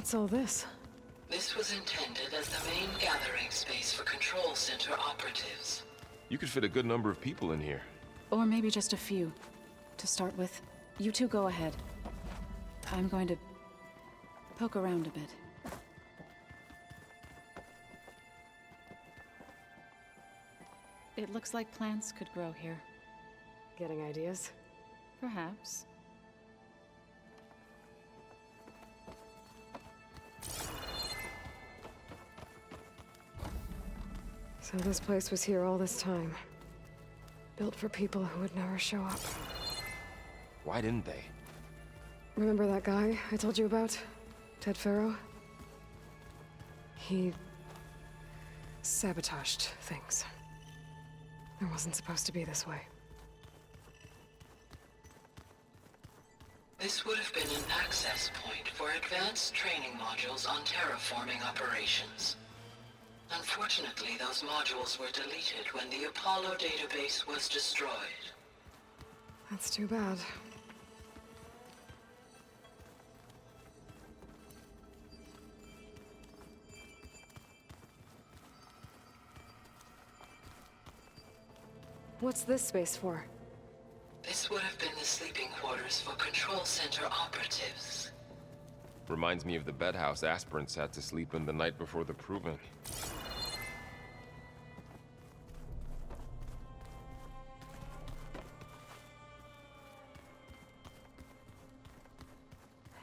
What's all this? This was intended as the main gathering space for Control Center operatives. You could fit a good number of people in here. Or maybe just a few. To start with, you two go ahead. I'm going to poke around a bit. It looks like plants could grow here. Getting ideas? Perhaps. So this place was here all this time. Built for people who would never show up. Why didn't they? Remember that guy I told you about? Ted Faro? He sabotaged things. It wasn't supposed to be this way. This would have been an access point for advanced training modules on terraforming operations. Unfortunately, those modules were deleted when the Apollo database was destroyed. That's too bad. What's this space for? This would have been the sleeping quarters for Control Center operatives. Reminds me of the bedhouse aspirants had to sleep in the night before the proving.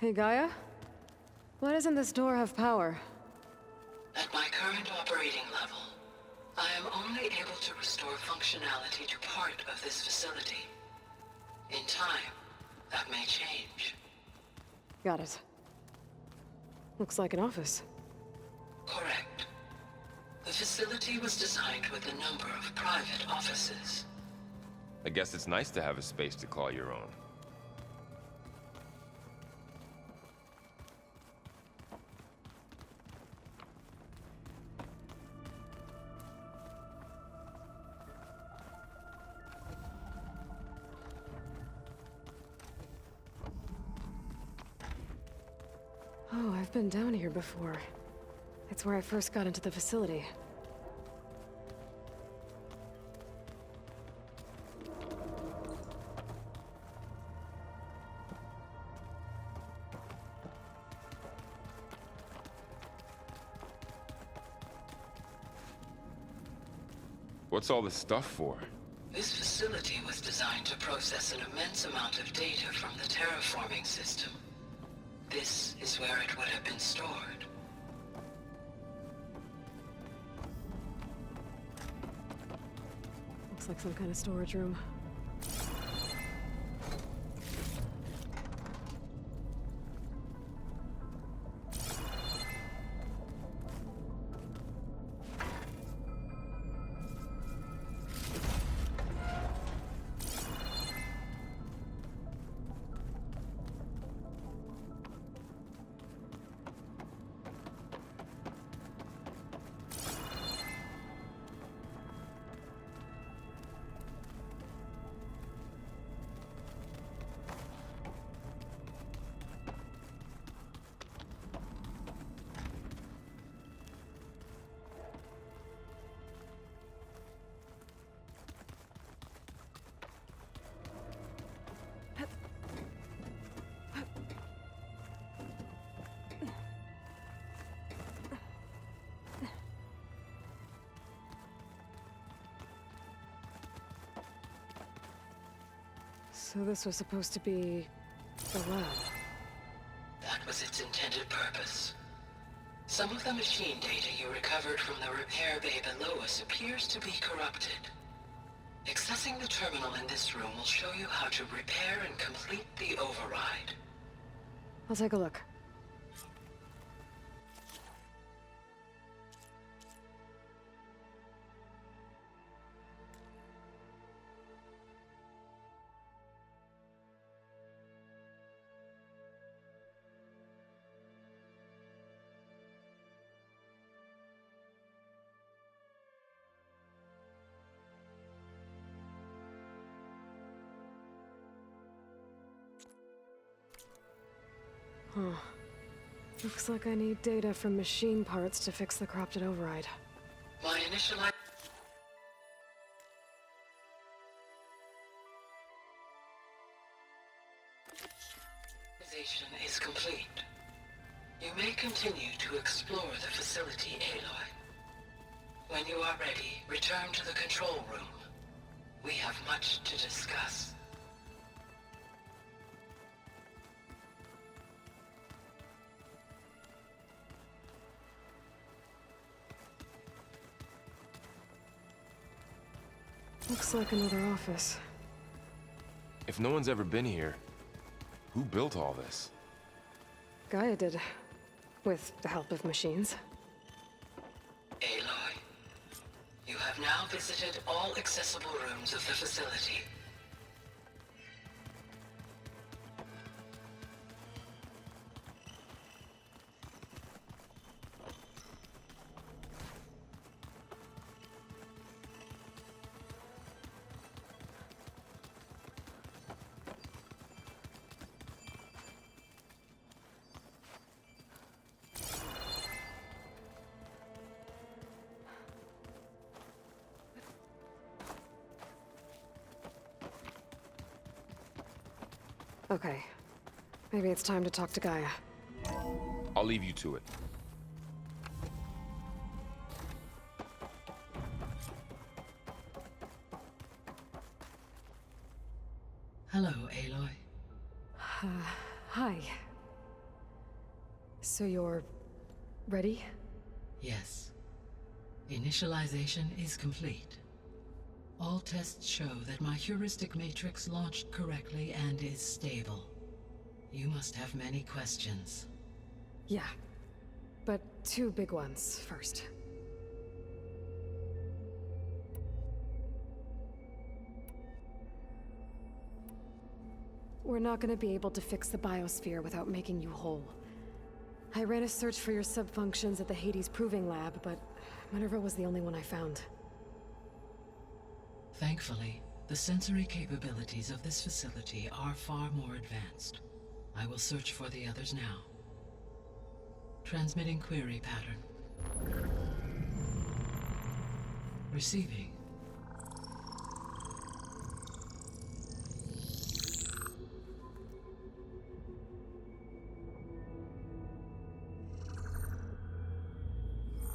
Hey, Gaia? Why doesn't this door have power? At my current operating level, I am only able to restore functionality to part of this facility. In time, that may change. Got it. Looks like an office. Correct. The facility was designed with a number of private offices. I guess it's nice to have a space to call your own. Oh, I've been down here before. It's where I first got into the facility. What's all this stuff for? This facility was designed to process an immense amount of data from the terraforming system. This is where it would have been stored. Looks like some kind of storage room. So this was supposed to be the lab. That was its intended purpose. Some of the machine data you recovered from the repair bay below us appears to be corrupted. Accessing the terminal in this room will show you how to repair and complete the override. I'll take a look. Huh. Looks like I need data from machine parts to fix the corrupted override. My initialization is complete. You may continue to explore the facility, Aloy. When you are ready, return to the control room. We have much to discuss. Looks like another office. If no one's ever been here, who built all this? Gaia did. With the help of machines. Aloy, you have now visited all accessible rooms of the facility. Okay. Maybe it's time to talk to Gaia. I'll leave you to it. Hello, Aloy. Hi. So you're... ready? Yes. Initialization is complete. All tests show that my heuristic matrix launched correctly and is stable. You must have many questions. Yeah. But two big ones first. We're not gonna be able to fix the biosphere without making you whole. I ran a search for your subfunctions at the Hades Proving Lab, but Minerva was the only one I found. Thankfully, the sensory capabilities of this facility are far more advanced. I will search for the others now. Transmitting query pattern. Receiving.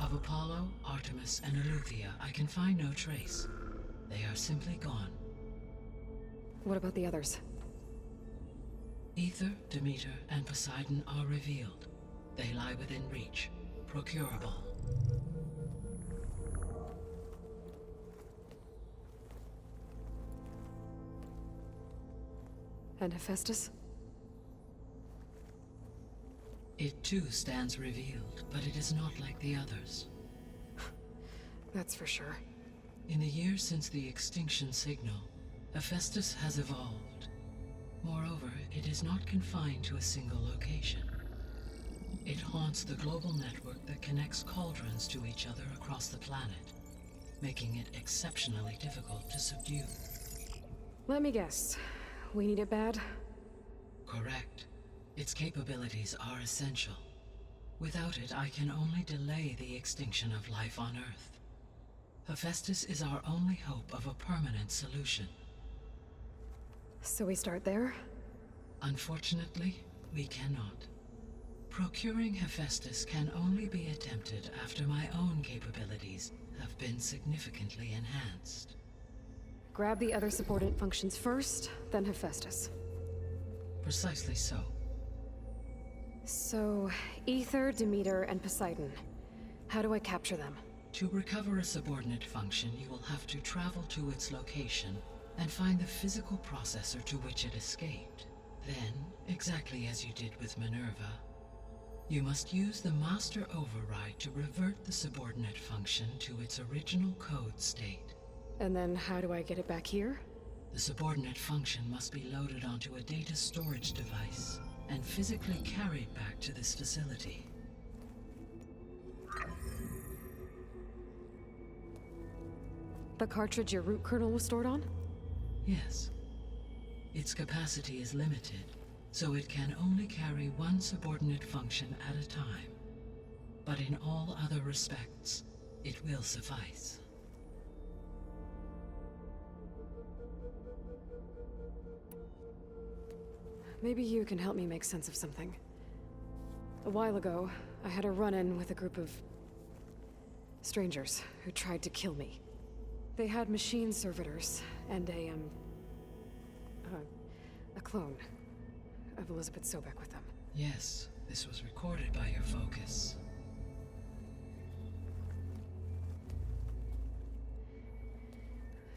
Of Apollo, Artemis, and Eleuthia, I can find no trace. They are simply gone. What about the others? Aether, Demeter, and Poseidon are revealed. They lie within reach, procurable. And Hephaestus? It too stands revealed, but it is not like the others. That's for sure. In the years since the extinction signal, Hephaestus has evolved. Moreover, it is not confined to a single location. It haunts the global network that connects cauldrons to each other across the planet, making it exceptionally difficult to subdue. Let me guess. We need it bad? Correct. Its capabilities are essential. Without it, I can only delay the extinction of life on Earth. Hephaestus is our only hope of a permanent solution. So we start there? Unfortunately, we cannot. Procuring Hephaestus can only be attempted after my own capabilities have been significantly enhanced. Grab the other subordinate functions first, then Hephaestus. Precisely so. So, Aether, Demeter, and Poseidon. How do I capture them? To recover a subordinate function, you will have to travel to its location and find the physical processor to which it escaped. Then, exactly as you did with Minerva, you must use the master override to revert the subordinate function to its original code state. And then how do I get it back here? The subordinate function must be loaded onto a data storage device and physically carried back to this facility. The cartridge your root kernel was stored on? Yes. Its capacity is limited, so it can only carry one subordinate function at a time. But in all other respects, it will suffice. Maybe you can help me make sense of something. A while ago, I had a run-in with a group of strangers who tried to kill me. They had machine servitors and a clone of Elizabeth Sobek with them. Yes, this was recorded by your focus.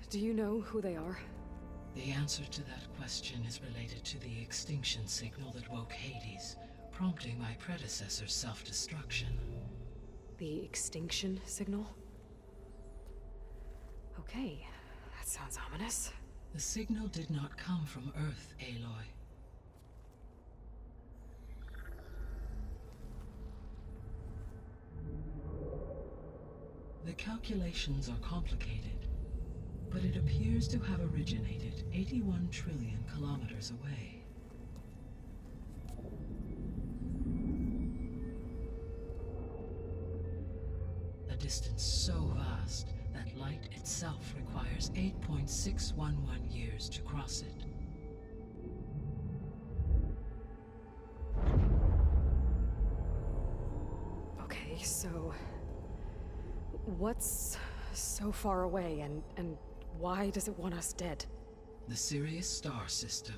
Do you know who they are? The answer to that question is related to the extinction signal that woke Hades, prompting my predecessor's self-destruction. The extinction signal? Okay, that sounds ominous. The signal did not come from Earth, Aloy. The calculations are complicated, but it appears to have originated 81 trillion kilometers away. A distance so vast that light itself requires 8.611 years to cross it. Okay, so... what's so far away, and why does it want us dead? The Sirius star system.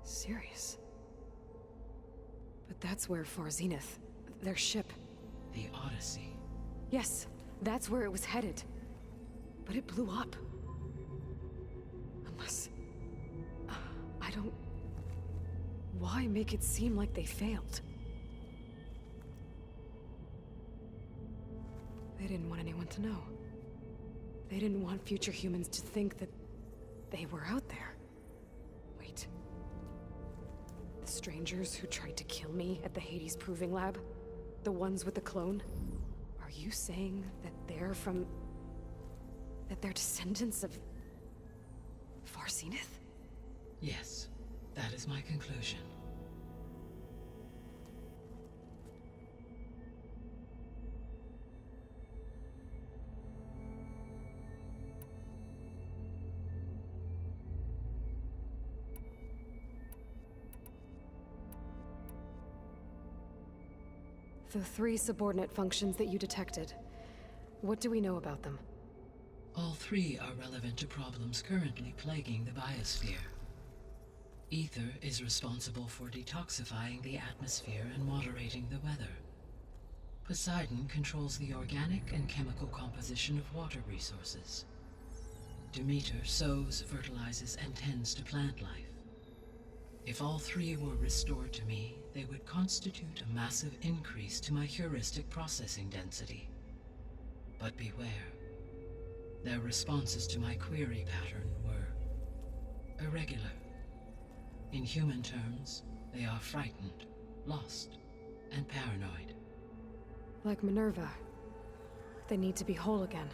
Sirius? But that's where Far Zenith, their ship... The Odyssey. Yes, that's where it was headed. But it blew up. Unless... I don't... Why make it seem like they failed? They didn't want anyone to know. They didn't want future humans to think that they were out there. Wait. The strangers who tried to kill me at the Hades Proving Lab? The ones with the clone? Are you saying that they're from... that they're descendants of... Far Zenith? Yes, that is my conclusion. The 3 subordinate functions that you detected. What do we know about them? All 3 are relevant to problems currently plaguing the biosphere. Ether is responsible for detoxifying the atmosphere and moderating the weather. Poseidon controls the organic and chemical composition of water resources. Demeter sows, fertilizes, and tends to plant life. If all 3 were restored to me, they would constitute a massive increase to my heuristic processing density. But beware. Their responses to my query pattern were irregular. In human terms, they are frightened, lost, and paranoid. Like Minerva. They need to be whole again.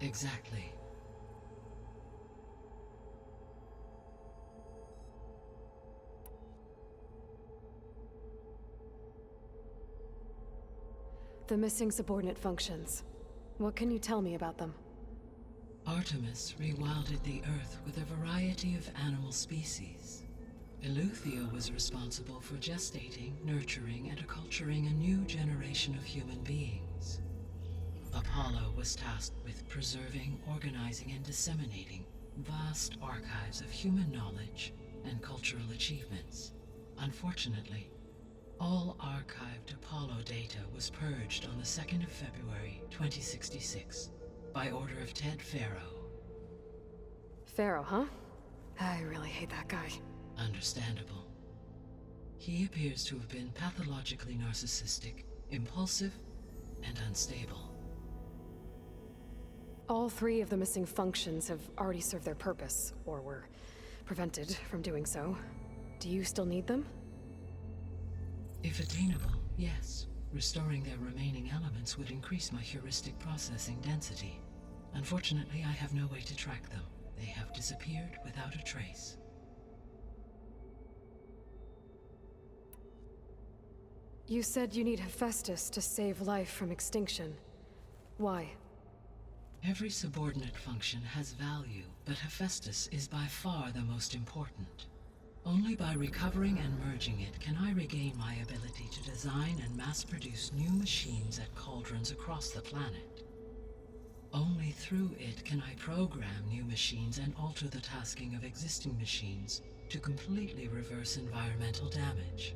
Exactly. The missing subordinate functions. What can you tell me about them? Artemis rewilded the Earth with a variety of animal species. Eleuthia was responsible for gestating, nurturing, and acculturating a new generation of human beings. Apollo was tasked with preserving, organizing, and disseminating vast archives of human knowledge and cultural achievements. Unfortunately, all archived Apollo data was purged on the 2nd of February, 2066, by order of Ted Faro. Pharaoh, huh? I really hate that guy. Understandable. He appears to have been pathologically narcissistic, impulsive, and unstable. All 3 of the missing functions have already served their purpose, or were prevented from doing so. Do you still need them? If attainable, yes. Restoring their remaining elements would increase my heuristic processing density. Unfortunately, I have no way to track them. They have disappeared without a trace. You said you need Hephaestus to save life from extinction. Why? Every subordinate function has value, but Hephaestus is by far the most important. Only by recovering and merging it can I regain my ability to design and mass-produce new machines at cauldrons across the planet. Only through it can I program new machines and alter the tasking of existing machines to completely reverse environmental damage.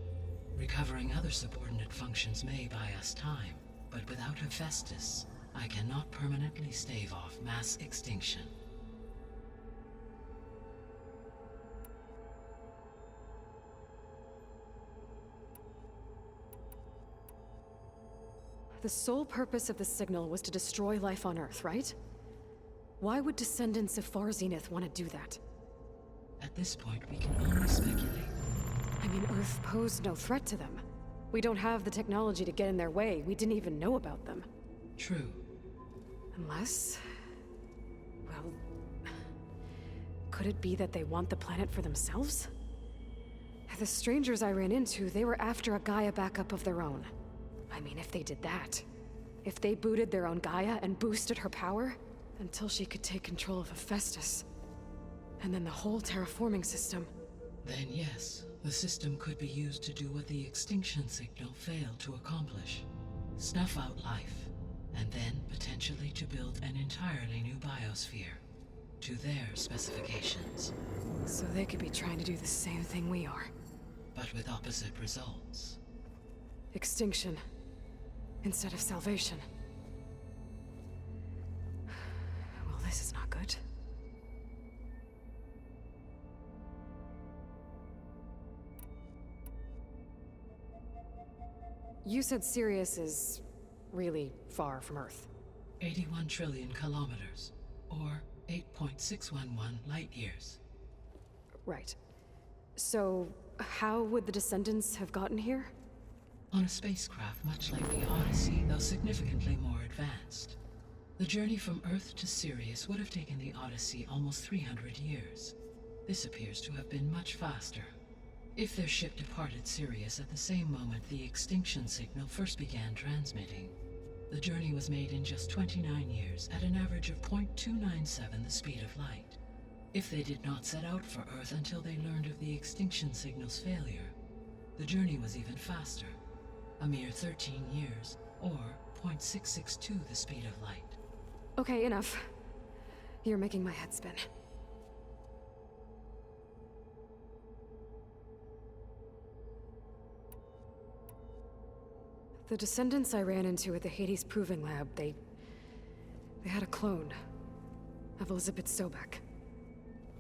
Recovering other subordinate functions may buy us time, but without Hephaestus, I cannot permanently stave off mass extinction. The sole purpose of the signal was to destroy life on Earth, right? Why would descendants of Far Zenith want to do that? At this point, we can only speculate. I mean, Earth posed no threat to them. We don't have the technology to get in their way. We didn't even know about them. True. Unless... well... could it be that they want the planet for themselves? The strangers I ran into, they were after a Gaia backup of their own. I mean, if they did that... if they booted their own Gaia and boosted her power, until she could take control of Hephaestus. And then the whole terraforming system. Then yes, the system could be used to do what the extinction signal failed to accomplish. Snuff out life, and then potentially to build an entirely new biosphere, to their specifications. So they could be trying to do the same thing we are. But with opposite results. Extinction. Instead of salvation. Well, this is not good. You said Sirius is really far from Earth. 81 trillion kilometers, or 8.611 light years. Right. So, how would the Descendants have gotten here? On a spacecraft much like the Odyssey, though significantly more advanced. The journey from Earth to Sirius would have taken the Odyssey almost 300 years. This appears to have been much faster. If their ship departed Sirius at the same moment the extinction signal first began transmitting, the journey was made in just 29 years at an average of 0.297 the speed of light. If they did not set out for Earth until they learned of the extinction signal's failure, the journey was even faster. A mere 13 years, or 0.662 the speed of light. Okay, enough. You're making my head spin. The Descendants I ran into at the Hades Proving Lab, they had a clone of Elizabeth Sobek.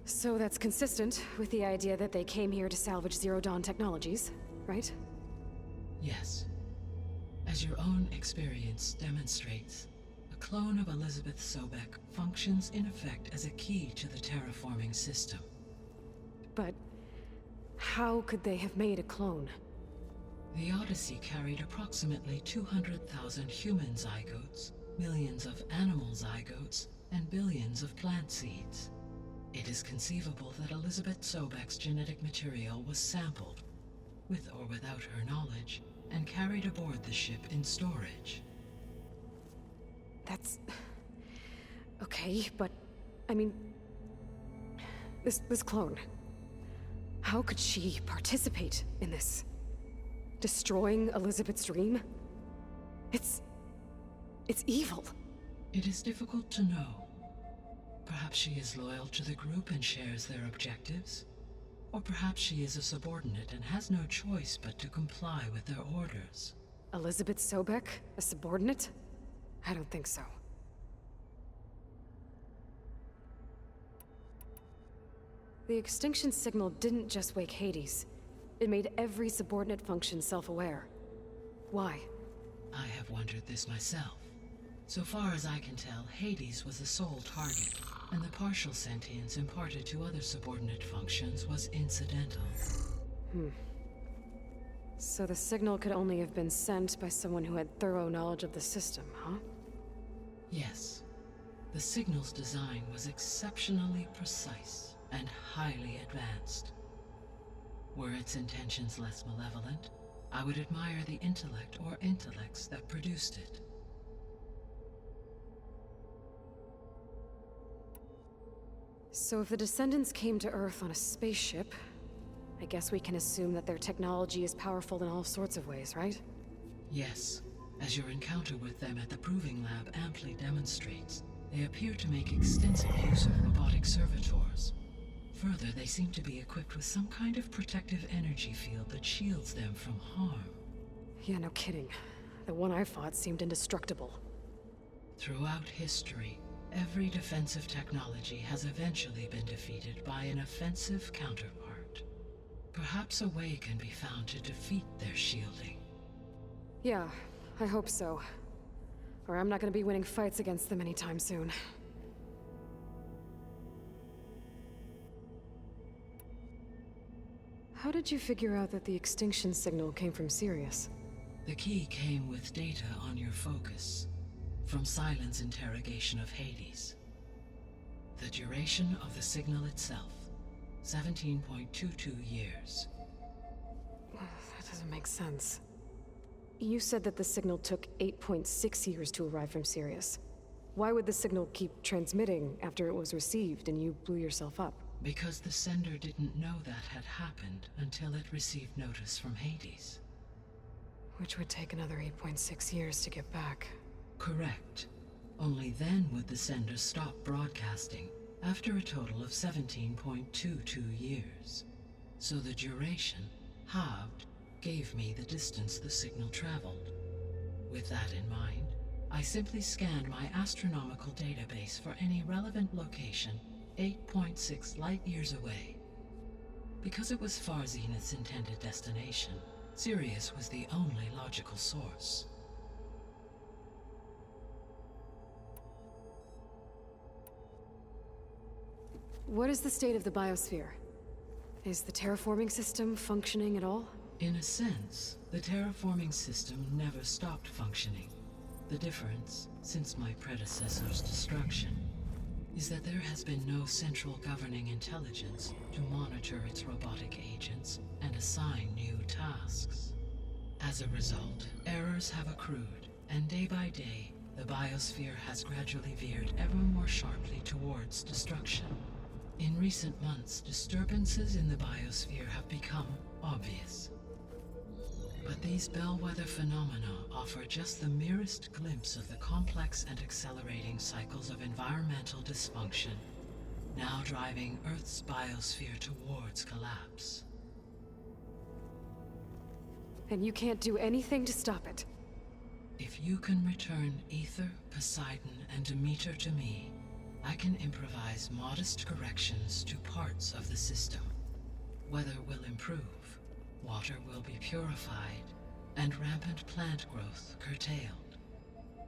So that's consistent with the idea that they came here to salvage Zero Dawn technologies, right? Yes. As your own experience demonstrates, a clone of Elizabeth Sobek functions in effect as a key to the terraforming system. But how could they have made a clone? The Odyssey carried approximately 200,000 human zygotes, millions of animal zygotes, and billions of plant seeds. It is conceivable that Elizabeth Sobek's genetic material was sampled, with or without her knowledge, and carried aboard the ship in storage. That's... okay, but... I mean... This clone... how could she participate in this? Destroying Elizabeth's dream? It's evil. It is difficult to know. Perhaps she is loyal to the group and shares their objectives. Or perhaps she is a subordinate and has no choice but to comply with their orders. Elizabeth Sobek? A subordinate? I don't think so. The extinction signal didn't just wake Hades. It made every subordinate function self-aware. Why? I have wondered this myself. So far as I can tell, Hades was the sole target, and the partial sentience imparted to other subordinate functions was incidental. So the signal could only have been sent by someone who had thorough knowledge of the system, huh? Yes. The signal's design was exceptionally precise and highly advanced. Were its intentions less malevolent, I would admire the intellect or intellects that produced it. So if the Descendants came to Earth on a spaceship, I guess we can assume that their technology is powerful in all sorts of ways, right? Yes, as your encounter with them at the Proving Lab amply demonstrates, they appear to make extensive use of robotic servitors. Further, they seem to be equipped with some kind of protective energy field that shields them from harm. Yeah, no kidding. The one I fought seemed indestructible. Throughout history, every defensive technology has eventually been defeated by an offensive counterpart. Perhaps a way can be found to defeat their shielding. Yeah, I hope so. Or I'm not gonna be winning fights against them anytime soon. How did you figure out that the extinction signal came from Sirius? The key came with data on your focus, from Silent's interrogation of Hades. The duration of the signal itself, 17.22 years. That doesn't make sense. You said that the signal took 8.6 years to arrive from Sirius. Why would the signal keep transmitting after it was received and you blew yourself up? Because the sender didn't know that had happened until it received notice from Hades. Which would take another 8.6 years to get back. Correct. Only then would the sender stop broadcasting, after a total of 17.22 years. So the duration, halved, gave me the distance the signal traveled. With that in mind, I simply scanned my astronomical database for any relevant location 8.6 light-years away. Because it was Far Zenith's intended destination, Sirius was the only logical source. What is the state of the biosphere? Is the terraforming system functioning at all? In a sense, the terraforming system never stopped functioning. The difference, since my predecessor's destruction, is that there has been no central governing intelligence to monitor its robotic agents and assign new tasks. As a result, errors have accrued, and day by day, the biosphere has gradually veered ever more sharply towards destruction. In recent months, disturbances in the biosphere have become obvious. But these bellwether phenomena offer just the merest glimpse of the complex and accelerating cycles of environmental dysfunction, now driving Earth's biosphere towards collapse. And you can't do anything to stop it? If you can return Aether, Poseidon, and Demeter to me, I can improvise modest corrections to parts of the system. Weather will improve. Water will be purified, and rampant plant growth curtailed.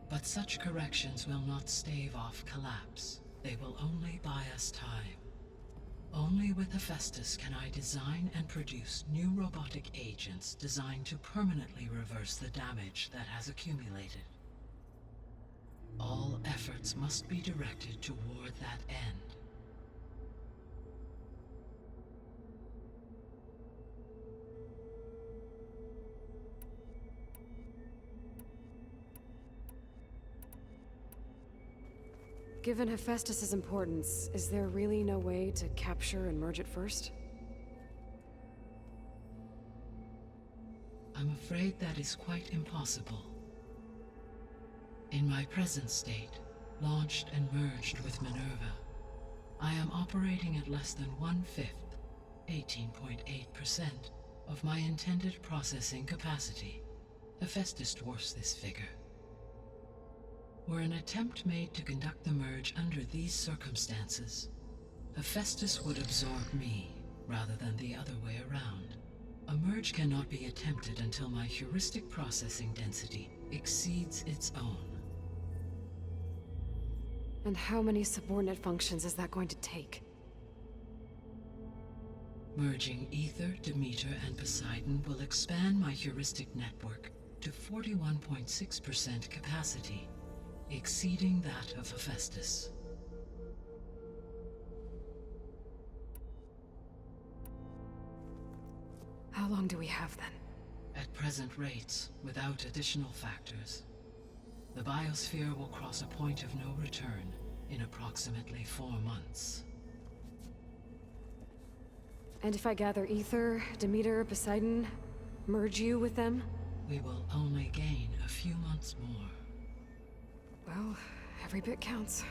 But such corrections will not stave off collapse. They will only buy us time. Only with Hephaestus can I design and produce new robotic agents designed to permanently reverse the damage that has accumulated. All efforts must be directed toward that end. Given Hephaestus' importance, is there really no way to capture and merge it first? I'm afraid that is quite impossible. In my present state, launched and merged with Minerva, I am operating at less than 1/5, 18.8%, of my intended processing capacity. Hephaestus dwarfs this figure. Were an attempt made to conduct the merge under these circumstances, Hephaestus would absorb me, rather than the other way around. A merge cannot be attempted until my heuristic processing density exceeds its own. And how many subordinate functions is that going to take? Merging Aether, Demeter, and Poseidon will expand my heuristic network to 41.6% capacity, exceeding that of Hephaestus. How long do we have then? At present rates, without additional factors, the biosphere will cross a point of no return in approximately 4 months. And if I gather Ether, Demeter, Poseidon, merge you with them? We will only gain a few months more. Well, every bit counts.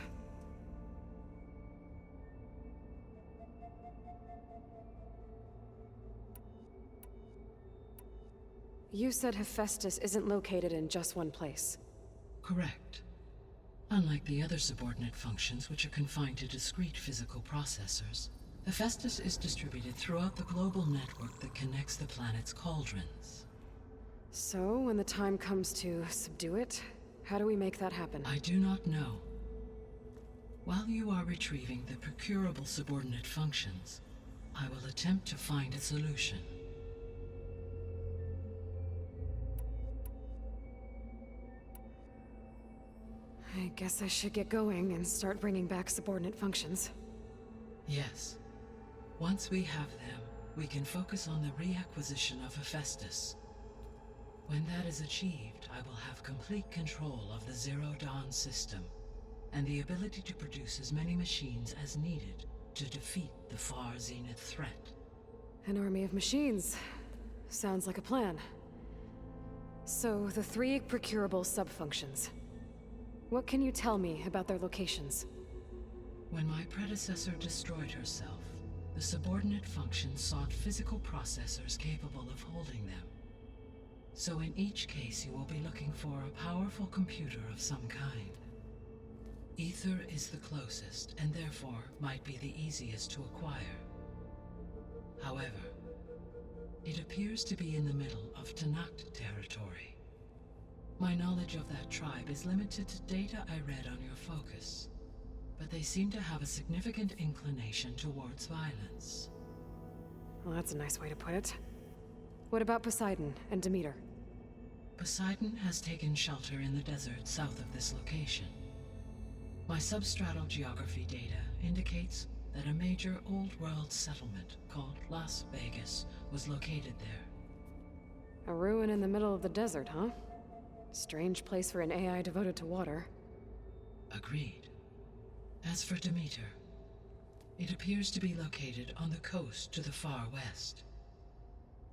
You said Hephaestus isn't located in just one place. Correct. Unlike the other subordinate functions, which are confined to discrete physical processors, Hephaestus is distributed throughout the global network that connects the planet's cauldrons. So, when the time comes to subdue it, how do we make that happen? I do not know. While you are retrieving the procurable subordinate functions, I will attempt to find a solution. I guess I should get going and start bringing back subordinate functions. Yes. Once we have them, we can focus on the reacquisition of Hephaestus. When that is achieved, I will have complete control of the Zero Dawn system, and the ability to produce as many machines as needed to defeat the Far Zenith threat. An army of machines. Sounds like a plan. So, the 3 procurable sub-functions. What can you tell me about their locations? When my predecessor destroyed herself, the subordinate functions sought physical processors capable of holding them. So in each case you will be looking for a powerful computer of some kind. Ether is the closest, and therefore might be the easiest to acquire. However, it appears to be in the middle of Tenakth territory. My knowledge of that tribe is limited to data I read on your focus, but they seem to have a significant inclination towards violence. Well, that's a nice way to put it. What about Poseidon and Demeter? Poseidon has taken shelter in the desert south of this location. My substratal geography data indicates that a major old-world settlement called Las Vegas was located there. A ruin in the middle of the desert, huh? Strange place for an AI devoted to water. Agreed. As for Demeter, it appears to be located on the coast to the far west.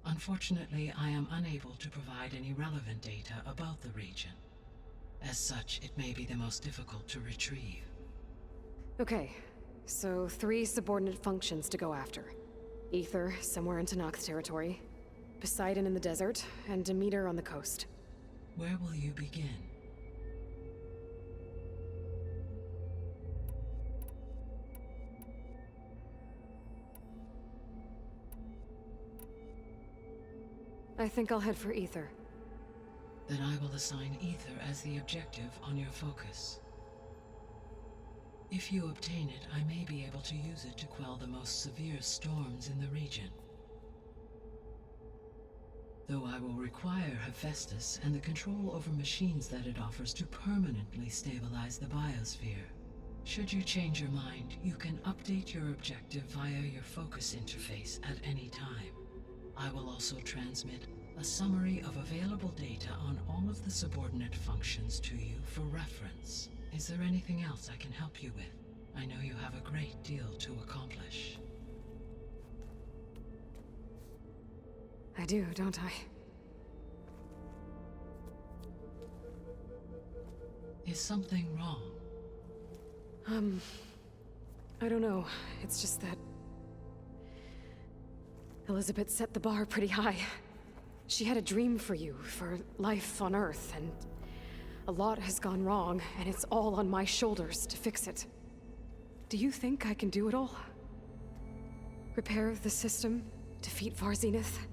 Unfortunately, I am unable to provide any relevant data about the region. As such, it may be the most difficult to retrieve. Okay, so 3 subordinate functions to go after. Ether, somewhere in Tenakth territory. Poseidon in the desert, and Demeter on the coast. Where will you begin? I think I'll head for Ether. Then I will assign Ether as the objective on your focus. If you obtain it, I may be able to use it to quell the most severe storms in the region. Though I will require Hephaestus and the control over machines that it offers to permanently stabilize the biosphere. Should you change your mind, you can update your objective via your focus interface at any time. I will also transmit a summary of available data on all of the subordinate functions to you for reference. Is there anything else I can help you with? I know you have a great deal to accomplish. I do, don't I? Is something wrong? I don't know. It's just that Elizabeth set the bar pretty high. She had a dream for you, for life on Earth, and a lot has gone wrong, and it's all on my shoulders to fix it. Do you think I can do it all? Repair the system, defeat Far Zenith,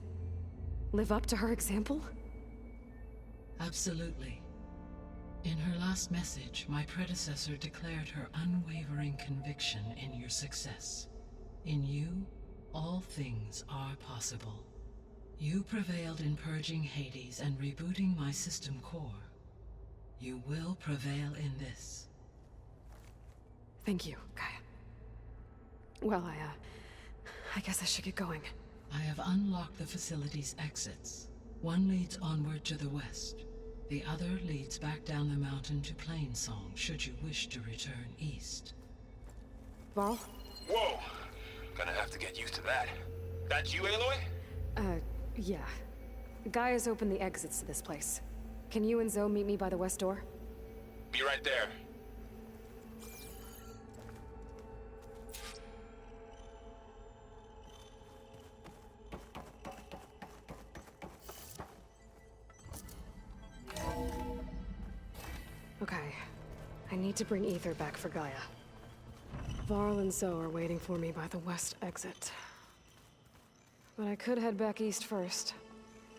live up to her example? Absolutely. In her last message, my predecessor declared her unwavering conviction in your success. In you, all things are possible. You prevailed in purging Hades and rebooting my system core. You will prevail in this. Thank you, Gaia. Well, I guess I should get going. I have unlocked the facility's exits. One leads onward to the west. The other leads back down the mountain to Plainsong, should you wish to return east. Varl? Whoa! Gonna have to get used to that. That you, Aloy? Yeah. Gaia's opened the exits to this place. Can you and Zoe meet me by the west door? Be right there. Okay. I need to bring Ether back for Gaia. Varl and Zoe are waiting for me by the west exit. But I could head back east first.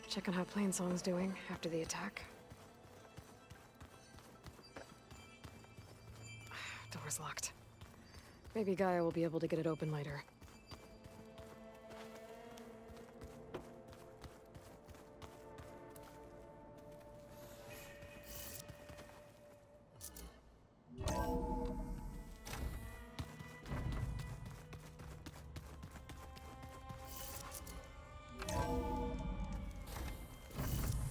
Check on how Plainsong's doing after the attack. Door's locked. Maybe Gaia will be able to get it open later.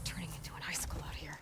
Turning into an high school out here.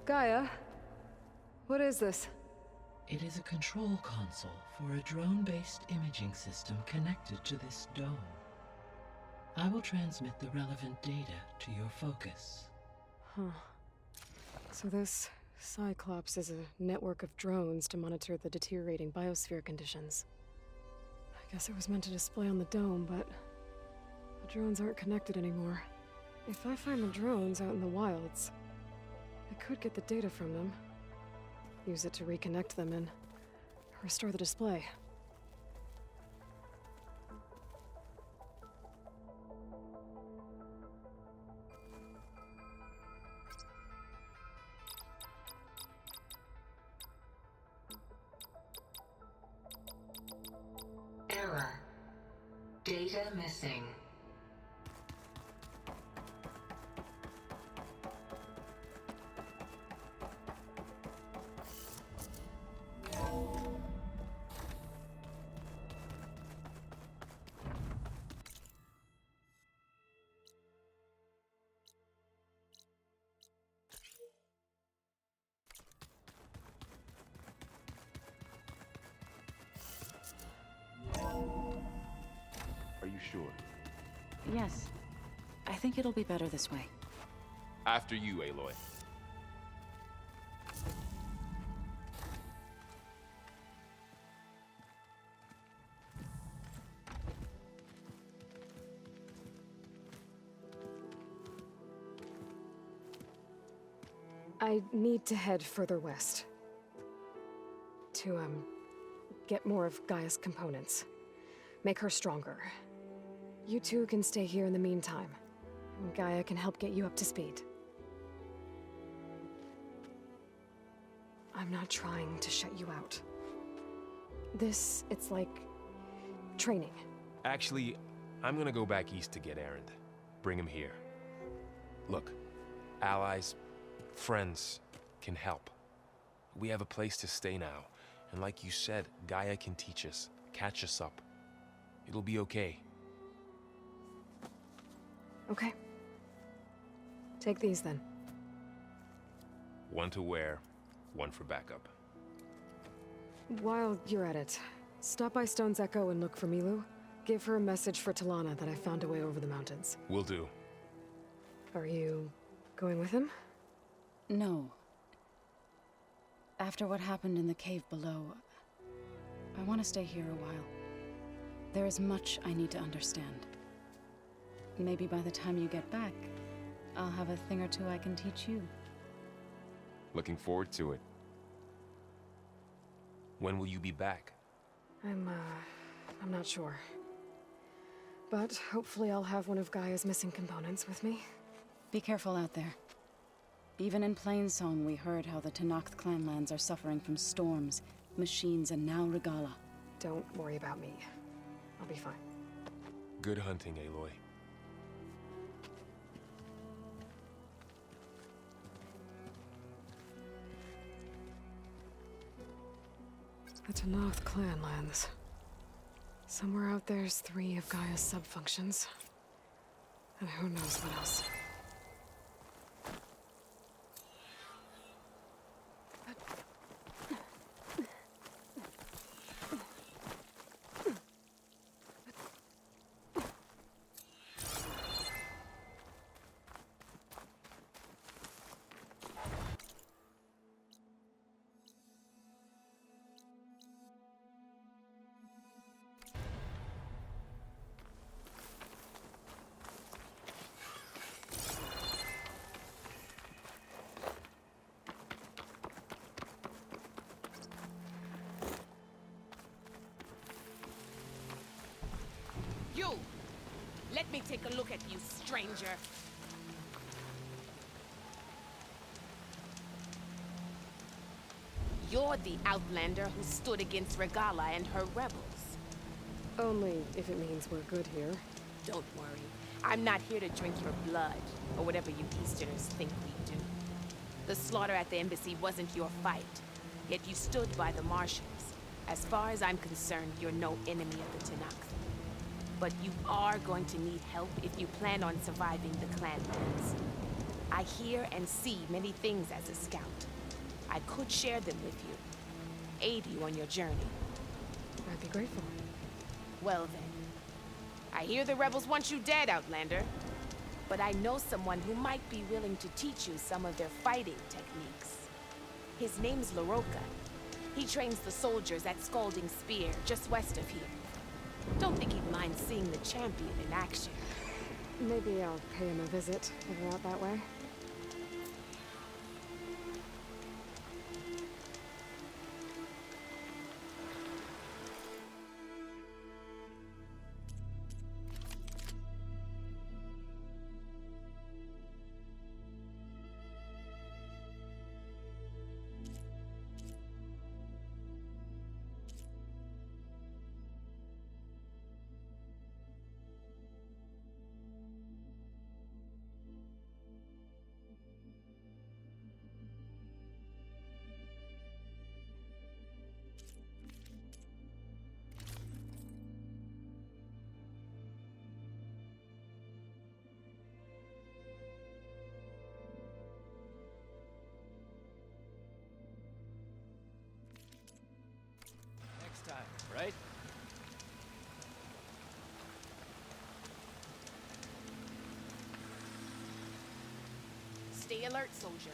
Gaia? What is this? It is a control console for a drone-based imaging system connected to this dome. I will transmit the relevant data to your focus. Huh. So this Cyclops is a network of drones to monitor the deteriorating biosphere conditions. I guess it was meant to display on the dome, but the drones aren't connected anymore. If I find the drones out in the wilds, I could get the data from them, use it to reconnect them and restore the display. Error. Data missing. Are you sure? Yes. I think it'll be better this way. After you, Aloy. I need to head further west. To, get more of Gaia's components. Make her stronger. You two can stay here in the meantime. Gaia can help get you up to speed. I'm not trying to shut you out. It's like... training. Actually, I'm gonna go back east to get Erend. Bring him here. Look, allies, friends can help. We have a place to stay now, and like you said, Gaia can teach us, catch us up. It'll be okay. Okay. Take these then. One to wear, one for backup. While you're at it, stop by Stone's Echo and look for Milu. Give her a message for Talana that I found a way over the mountains. Will do. Are you going with him? No. After what happened in the cave below, I want to stay here a while. There is much I need to understand. Maybe by the time you get back, I'll have a thing or two I can teach you. Looking forward to it. When will you be back? I'm not sure. But hopefully I'll have one of Gaia's missing components with me. Be careful out there. Even in Plainsong, we heard how the Tenakth clanlands are suffering from storms, machines, and now Regalla. Don't worry about me. I'll be fine. Good hunting, Aloy. The Tenakth clanlands. Somewhere out there's 3 of Gaia's sub-functions. And who knows what else. You! Let me take a look at you, stranger. You're the outlander who stood against Regalla and her rebels. Only if it means we're good here. Don't worry. I'm not here to drink your blood, or whatever you Easterners think we do. The slaughter at the embassy wasn't your fight, yet you stood by the Martians. As far as I'm concerned, you're no enemy of the Tenakth. But you are going to need help if you plan on surviving the clanlands. I hear and see many things as a scout. I could share them with you, aid you on your journey. I'd be grateful. Well then, I hear the rebels want you dead, Outlander. But I know someone who might be willing to teach you some of their fighting techniques. His name's Laroka. He trains the soldiers at Scalding Spear, just west of here. Don't think he'd mind seeing the champion in action. Maybe I'll pay him a visit if we're out that way. Next time, right? Stay alert, soldier.